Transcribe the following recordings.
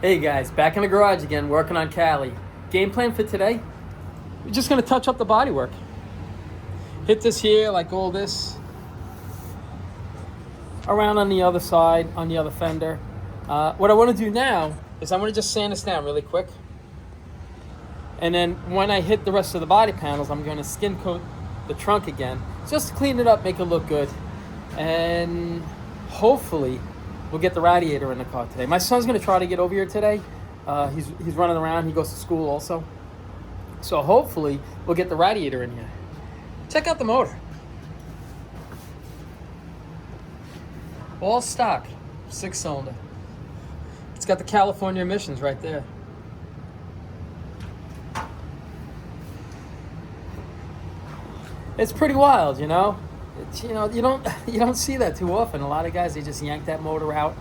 Hey guys, back in the garage again, working on Cali. Game plan for today? We're just gonna touch up the bodywork. Hit this here, like all this. Around on the other side, on the other fender. What I want to do now is I'm gonna just sand this down really quick. And then when I hit the rest of the body panels, I'm gonna skin coat the trunk again, just to clean it up, make it look good. And hopefully we'll get the radiator in the car today. My son's gonna try to get over here today. He's running around. He goes to school also. So hopefully we'll get the radiator in here. Check out the motor. All stock, 6-cylinder. It's got the California emissions right there. It's pretty wild, you know. You don't see that too often. A lot of guys, they just yank that motor out,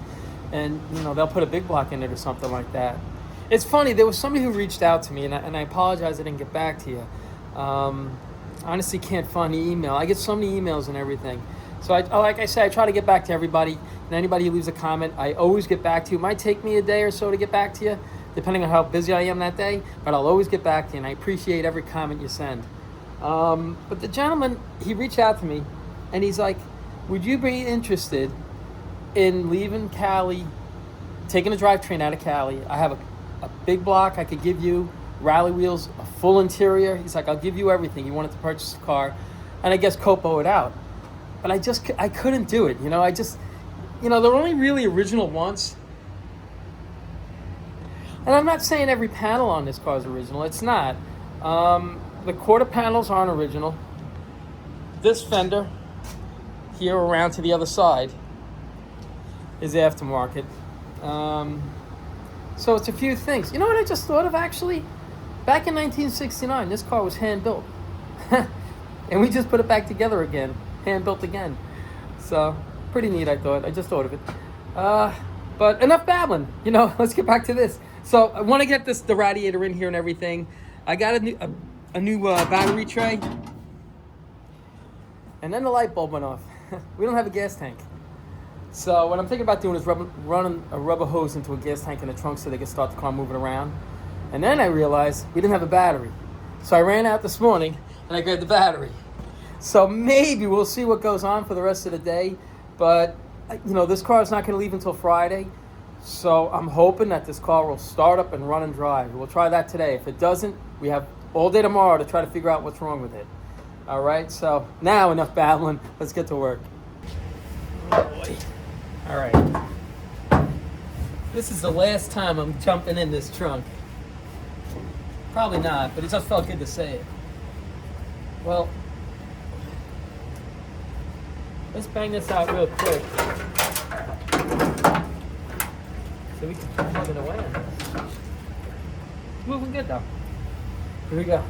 and they'll put a big block in it or something like that. It's funny. There was somebody who reached out to me, and I apologize I didn't get back to you. Honestly, can't find the email. I get so many emails and everything. So like I said, I try to get back to everybody, and anybody who leaves a comment, I always get back to you. It might take me a day or so to get back to you, depending on how busy I am that day, but I'll always get back to you, and I appreciate every comment you send. But the gentleman, he reached out to me, and he's like, would you be interested in leaving Cali, taking a drivetrain out of Cali? I have a big block I could give you, rally wheels, a full interior. He's like, I'll give you everything. He wanted to purchase a car, and I guess Copo it out. But I couldn't do it. They're only really original once. And I'm not saying every panel on this car is original. It's not. The quarter panels aren't original. This fender here around to the other side is aftermarket. So it's a few things. You know what I just thought of actually? Back in 1969, this car was hand built. And we just put it back together again. Hand built again. So pretty neat, I thought. I just thought of it. But enough babbling. Let's get back to this. So I want to get the radiator in here and everything. I got a new battery tray. And then the light bulb went off. We don't have a gas tank. So what I'm thinking about doing is running a rubber hose into a gas tank in the trunk so they can start the car moving around. And then I realized we didn't have a battery. So I ran out this morning and I grabbed the battery. So maybe we'll see what goes on for the rest of the day. But, this car is not going to leave until Friday. So I'm hoping that this car will start up and run and drive. We'll try that today. If it doesn't, we have all day tomorrow to try to figure out what's wrong with it. All right, so now enough babbling. Let's get to work. Oh boy. All right. This is the last time I'm jumping in this trunk. Probably not, but it just felt good to say it. Well, let's bang this out real quick. So we can keep plugging away on this. It's moving good though. Here we go.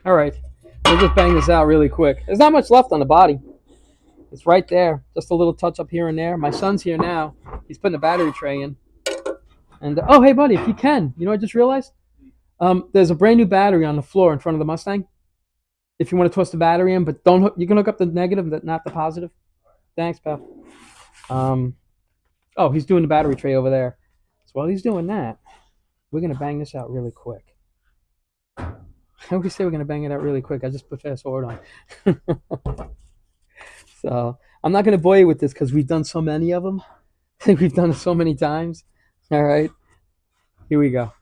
All right, we'll just bang this out really quick. There's not much left on the body. It's right there. Just a little touch up here and there. My son's here now. He's putting a battery tray in. And oh, hey, buddy, if you can, I just realized there's a brand new battery on the floor in front of the Mustang. If you want to toss the battery in, but don't hook, you can hook up the negative, not the positive. Thanks, pal. Oh, he's doing the battery tray over there. So while he's doing that, we're gonna bang this out really quick. I always say we're gonna bang it out really quick. I just put fast forward on. So I'm not gonna bore you with this because we've done so many of them. We've done it so many times. All right, here we go.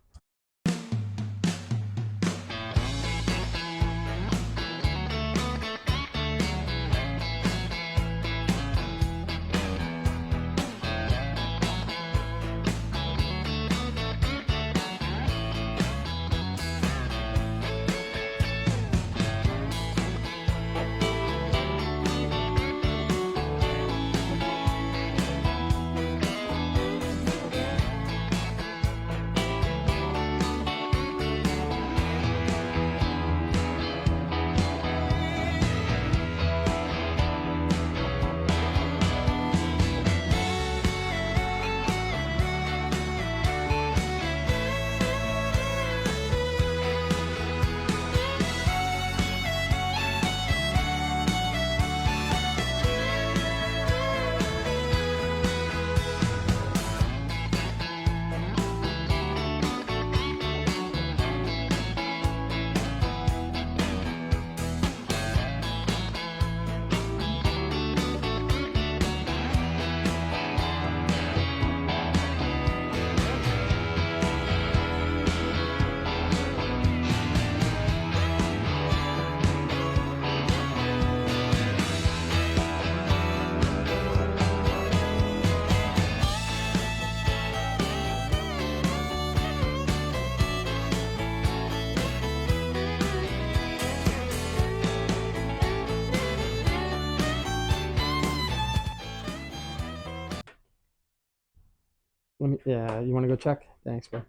Let me. Yeah, you want to go check? Thanks, bro.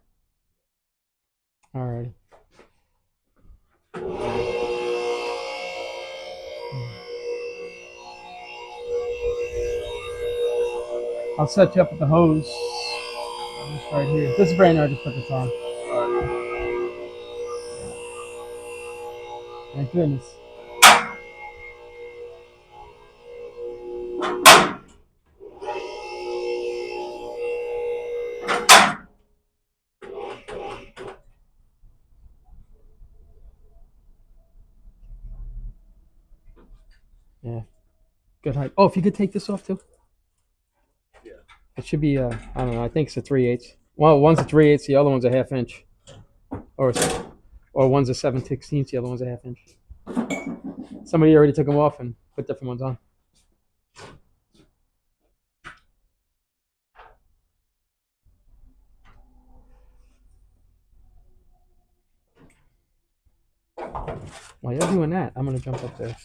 All right. I'll set you up with the hose. Just right here. This is brand new. I just put this on. Thank goodness. Yeah. Good height. Oh, if you could take this off too. It should be. I don't know. I think it's a 3/8. Well, one's a 3/8. The other one's a half inch. Or or one's a 7/16. The other one's a half inch. Somebody already took them off and put different ones on. While you're doing that, I'm gonna jump up there.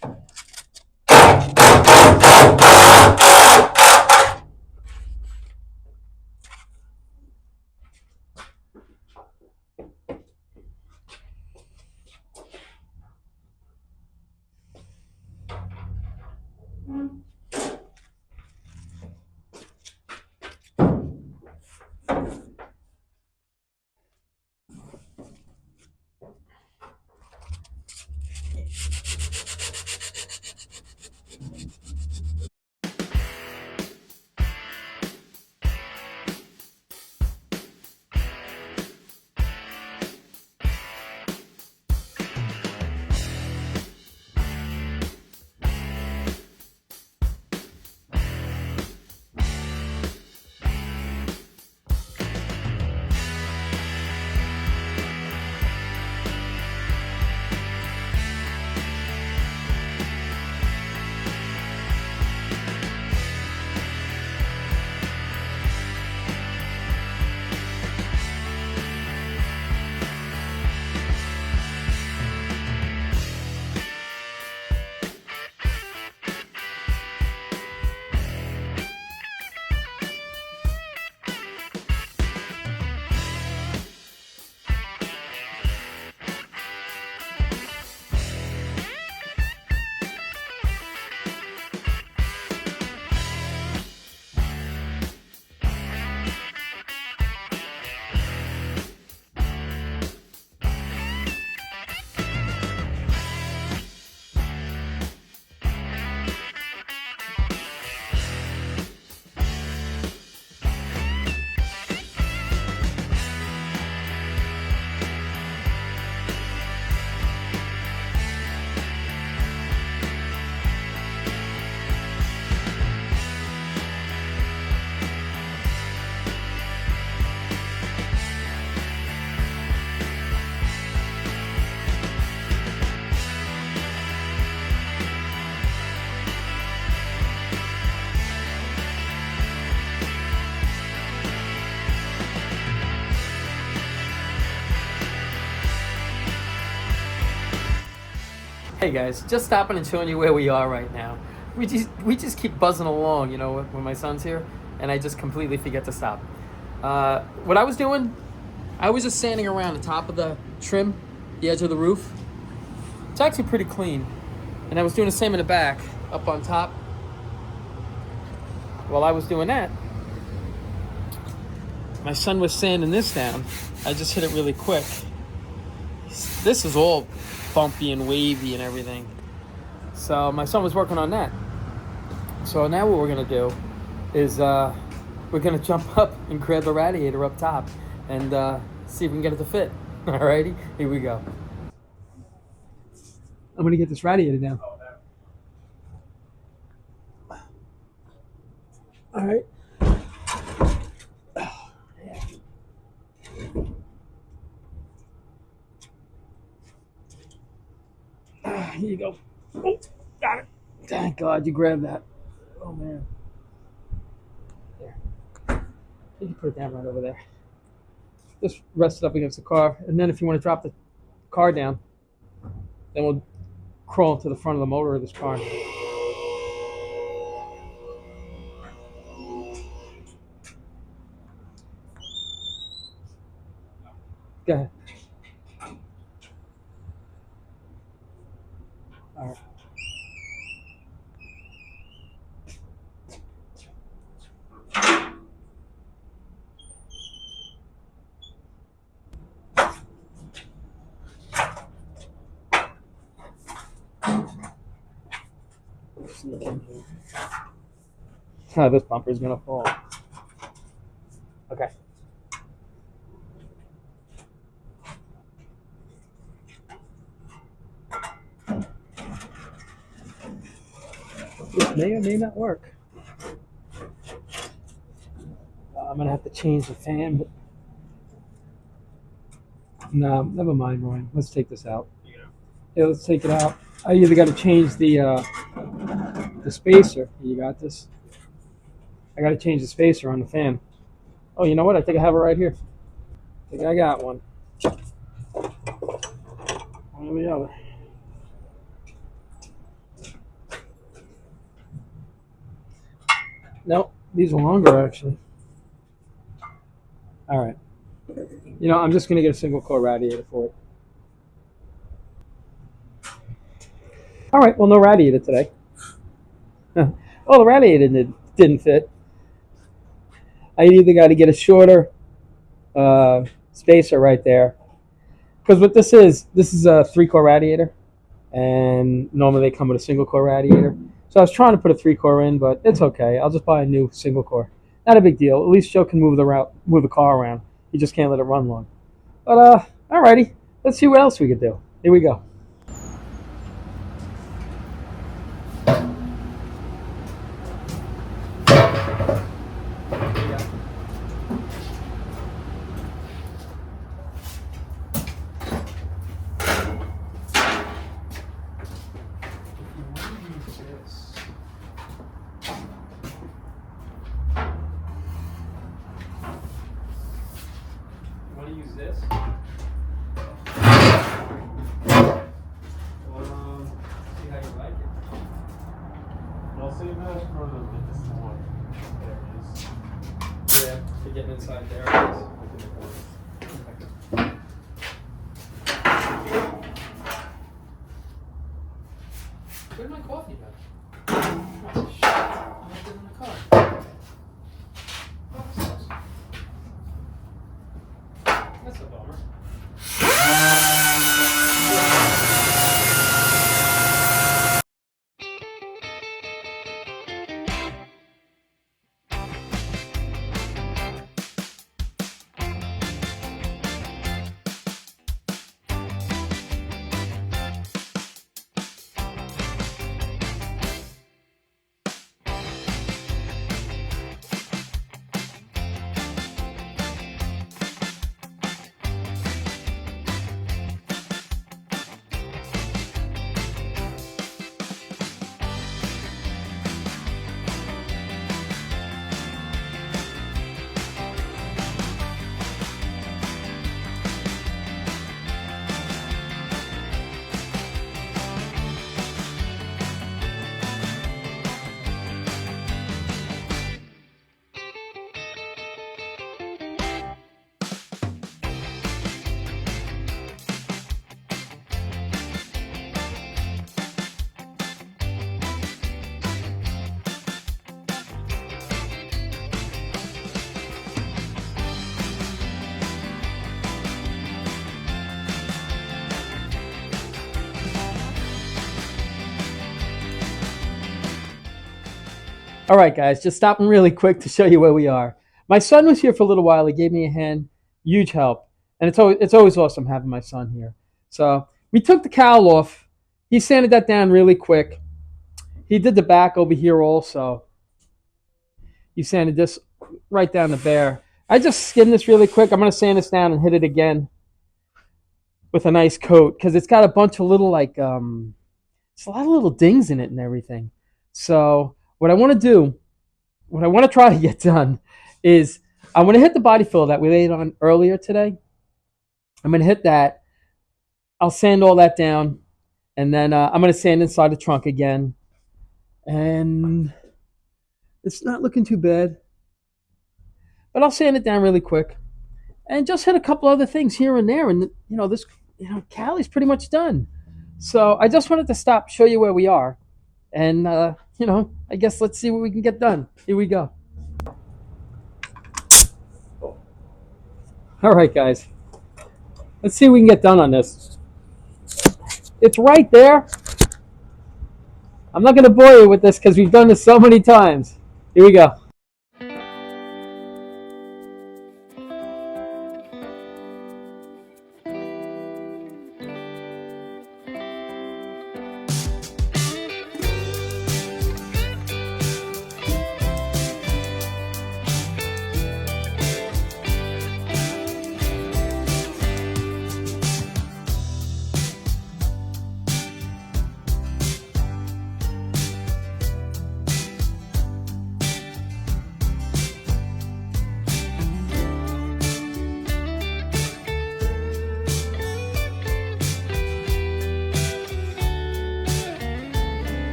Hey guys, just stopping and showing you where we are right now. We just keep buzzing along, you know, when my son's here, and I just completely forget to stop. What I was doing, I was just sanding around the top of the trim, the edge of the roof. It's actually pretty clean, and I was doing the same in the back, up on top. While I was doing that, my son was sanding this down. I just hit it really quick. This is all bumpy and wavy and everything. So my son was working on that. So now what we're gonna do is we're gonna jump up and grab the radiator up top and see if we can get it to fit. Alrighty, here we go. I'm gonna get this radiator down. All right. Here you go. Oh, got it. Thank God you grabbed that. Oh man. There. You can put it down right over there. Just rest it up against the car, and then if you want to drop the car down, then we'll crawl into the front of the motor of this car. Go ahead. All right. Oh, this bumper is gonna fall. Okay. This may or may not work. I'm gonna have to change the fan, but no, never mind, Ryan. Let's take this out. Yeah, let's take it out. I either got to change the spacer. You got this. I got to change the spacer on the fan. Oh, you know what? I think I have it right here. I think I got one. One or the other. Nope, these are longer actually. All right. You know, I'm just gonna get a single core radiator for it. All right. Well, no radiator today. Oh, the radiator didn't fit. I either got to get a shorter spacer right there, because what this is a 3-core radiator, and normally they come with a single core radiator. So I was trying to put a 3-core in, but it's okay. I'll just buy a new single core. Not a big deal. At least Joe can move the car around. You just can't let it run long. But alrighty, let's see what else we could do. Here we go. Want to use this? See how you like it. I'll save that for the one. There it is. Yeah, to get inside there. I guess. Where'd my coffee go? Oh, shit. I left it in the car. That's a bummer. All right, guys, just stopping really quick to show you where we are. My son was here for a little while. He gave me a hand, huge help, and it's always awesome having my son here. So we took the cowl off. He sanded that down really quick. He did the back over here also. He sanded this right down the bare. I just skimmed this really quick. I'm gonna sand this down and hit it again with a nice coat because it's got a bunch of little it's a lot of little dings in it and everything. So what I want to do, what I want to try to get done is I want to hit the body filler that we laid on earlier today. I'm going to hit that. I'll sand all that down, and then I'm going to sand inside the trunk again. And it's not looking too bad, but I'll sand it down really quick and just hit a couple other things here and there. And this, Cali's pretty much done. So I just wanted to stop, show you where we are, and I guess let's see what we can get done. Here we go. All right, guys. Let's see what we can get done on this. It's right there. I'm not going to bore you with this because we've done this so many times. Here we go.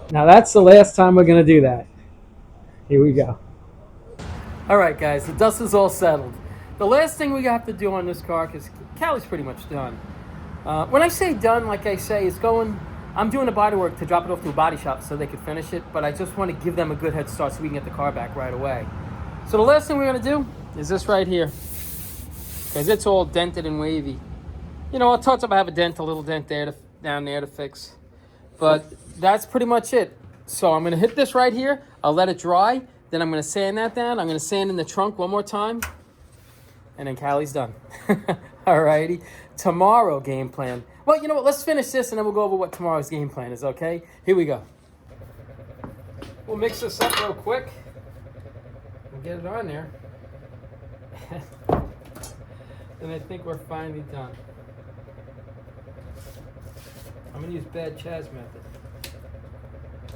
Now that's the last time we're gonna do that. Here we go. All right, guys, the dust is all settled. The last thing we have to do on this car, because Cali's pretty much done. When I say done, like I say, it's going. I'm doing the body work to drop it off to a body shop so they could finish it, but I just want to give them a good head start so we can get the car back right away. So the last thing we're gonna do is this right here, because it's all dented and wavy. You know, I thought I have a little dent there, down there to fix. But that's pretty much it. So I'm going to hit this right here. I'll let it dry. Then I'm going to sand that down. I'm going to sand in the trunk one more time. And then Cali's done. Alrighty. Tomorrow game plan. Well, you know what? Let's finish this and then we'll go over what tomorrow's game plan is, okay? Here we go. We'll mix this up real quick. We'll get it on there. And I think we're finally done. I'm going to use bad Chaz method.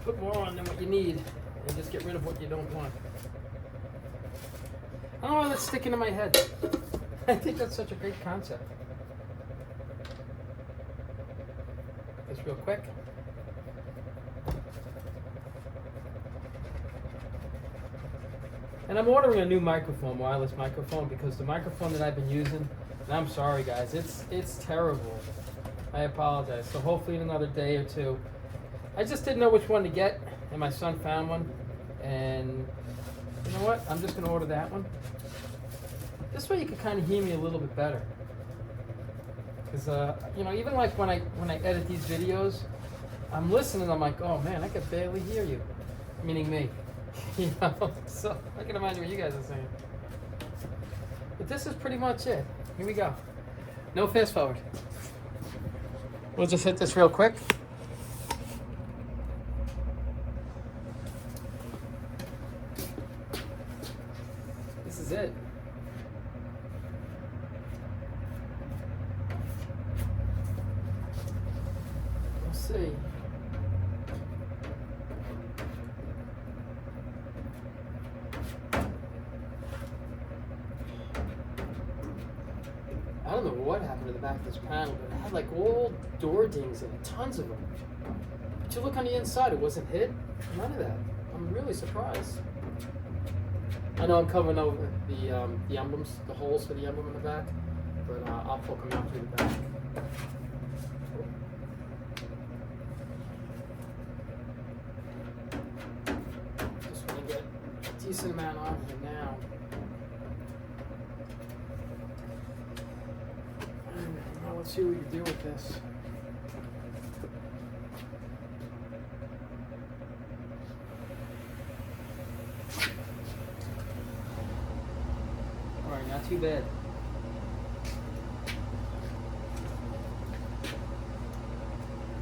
Put more on than what you need and just get rid of what you don't want. I don't know why that's sticking to my head. I think that's such a great concept. Just real quick. And I'm ordering a new microphone, wireless microphone, because the microphone that I've been using, and I'm sorry guys, it's terrible. I apologize. So hopefully in another day or two. I just didn't know which one to get, and my son found one. And you know what? I'm just going to order that one. This way you can kind of hear me a little bit better. Because, you know, even like when I edit these videos, I'm listening, I'm like, oh man, I could barely hear you. Meaning me. You know? So I can imagine what you guys are saying. But this is pretty much it. Here we go. No fast forward. We'll just hit this real quick. This is it. We'll see. I don't know what happened to the back of this panel, but it had like all door dings in it, tons of them. But you look on the inside, it wasn't hit. None of that. I'm really surprised. I know I'm covering over the emblems, the holes for the emblem in the back, but I'll poke them out through the back. Just want to get a decent amount on here now. Now let's see what you do with this. Alright, not too bad.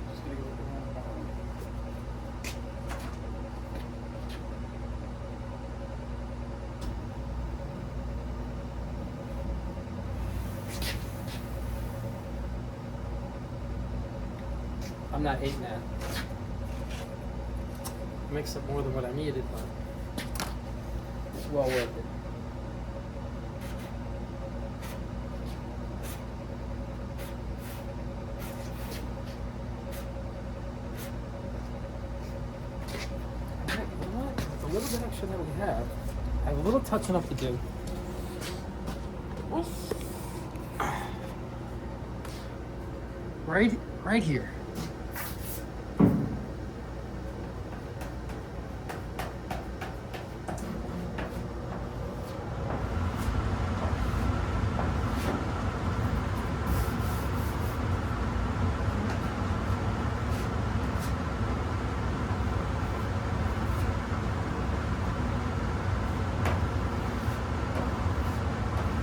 Just gonna go around the bottom. I'm not hating that. Makes up more than what I needed, but it's well worth it. Alright, you know what? With a little bit extra that we have, I have a little touching up to do. Right here.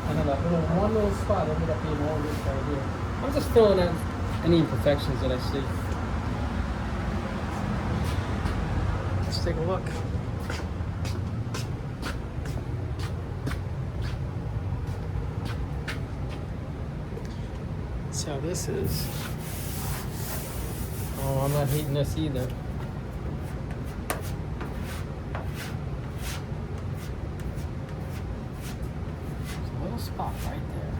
And then that one little spot ended up being all this right here. I'm just filling in any imperfections that I see. Let's take a look. See how this is. Oh, I'm not hating this either. There's a little spot right there.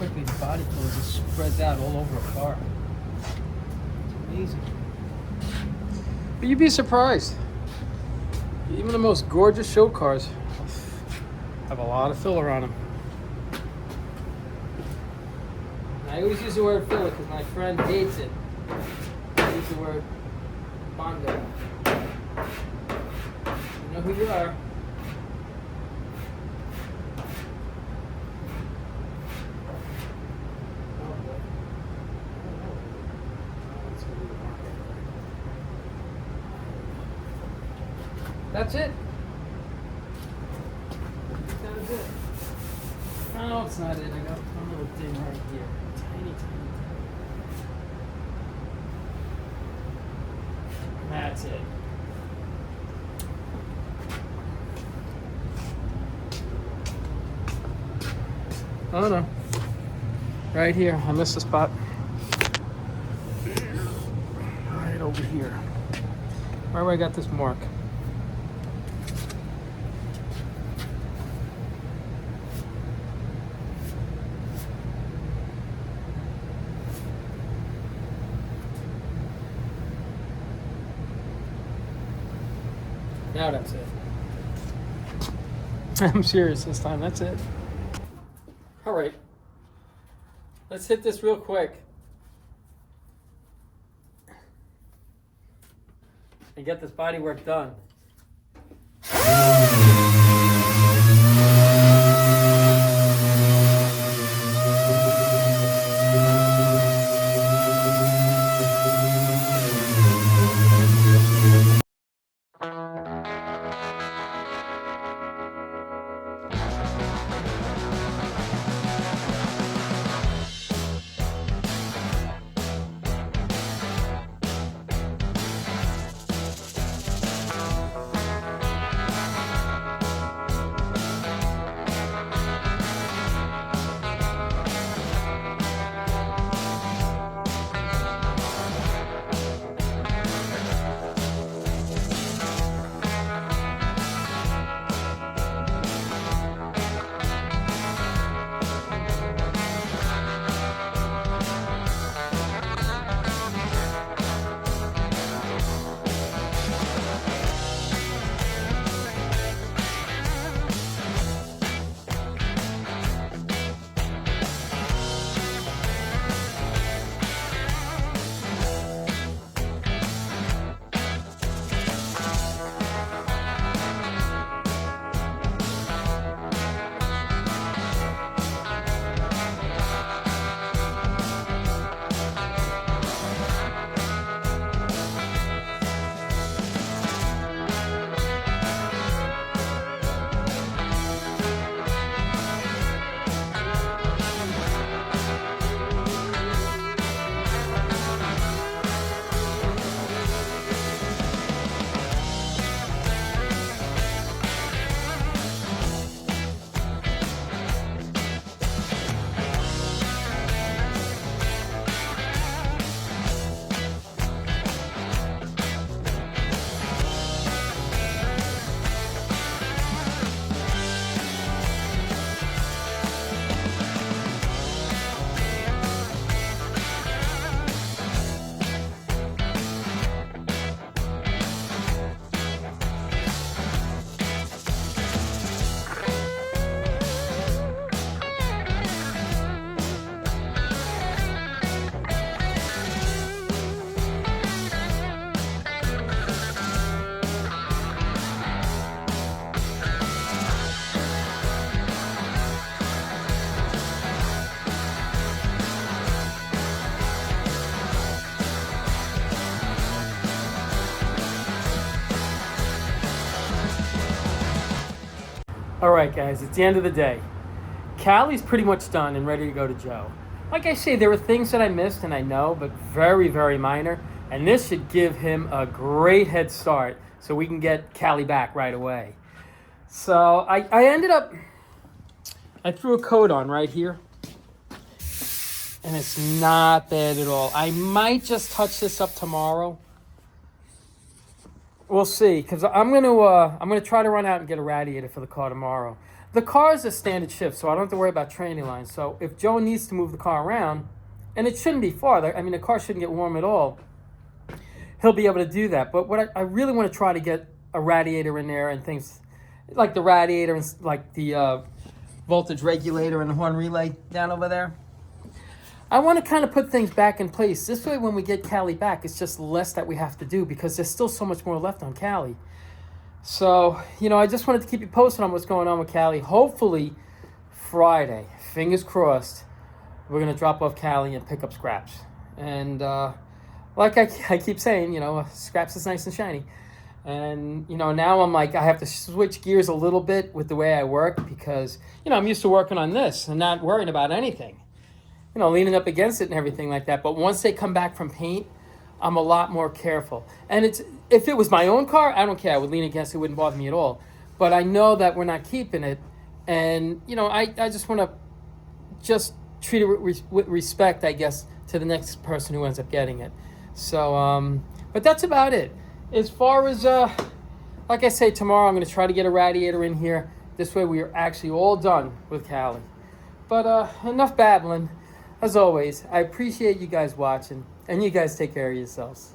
quickly the body fluid just spreads out all over a car. It's amazing. But you'd be surprised. Even the most gorgeous show cars have a lot of filler on them. I always use the word filler because my friend hates it. I use the word Bondo. You know who you are. That's it. That is it. No, it's not it. I got one little thing right here. Tiny, tiny. That's it. Oh no. Right here. I missed the spot. Right over here. Right where I got this mark. Now that's it. I'm serious this time. That's it. All right. Let's hit this real quick. And get this body work done. All right, guys, it's the end of the day. Cali's pretty much done and ready to go to Joe. Like I say, there were things that I missed, and I know, but very, very minor. And this should give him a great head start so we can get Cali back right away. So I ended up, I threw a coat on right here. And it's not bad at all. I might just touch this up tomorrow. We'll see, because I'm gonna try to run out and get a radiator for the car tomorrow. the car is a standard shift, so I don't have to worry about training lines. So if Joe needs to move the car around, and it shouldn't be far, I mean, the car shouldn't get warm at all, he'll be able to do that. But what I really want to try to get a radiator in there and things like the radiator and like the voltage regulator and the horn relay down over there. I want to kind of put things back in place. This way, when we get Cali back, it's just less that we have to do because there's still so much more left on Cali. So, I just wanted to keep you posted on what's going on with Cali. Hopefully, Friday, fingers crossed, we're going to drop off Cali and pick up scraps. And like I keep saying, scraps is nice and shiny. And, now I'm like, I have to switch gears a little bit with the way I work because, I'm used to working on this and not worrying about anything. Leaning up against it and everything like that. But once they come back from paint, I'm a lot more careful. And if it was my own car, I don't care. I would lean against it. It wouldn't bother me at all. But I know that we're not keeping it. And, I just want to just treat it with respect, I guess, to the next person who ends up getting it. So, but that's about it. As far as, like I say, tomorrow I'm going to try to get a radiator in here. This way we are actually all done with Cali. But enough babbling. As always, I appreciate you guys watching, and you guys take care of yourselves.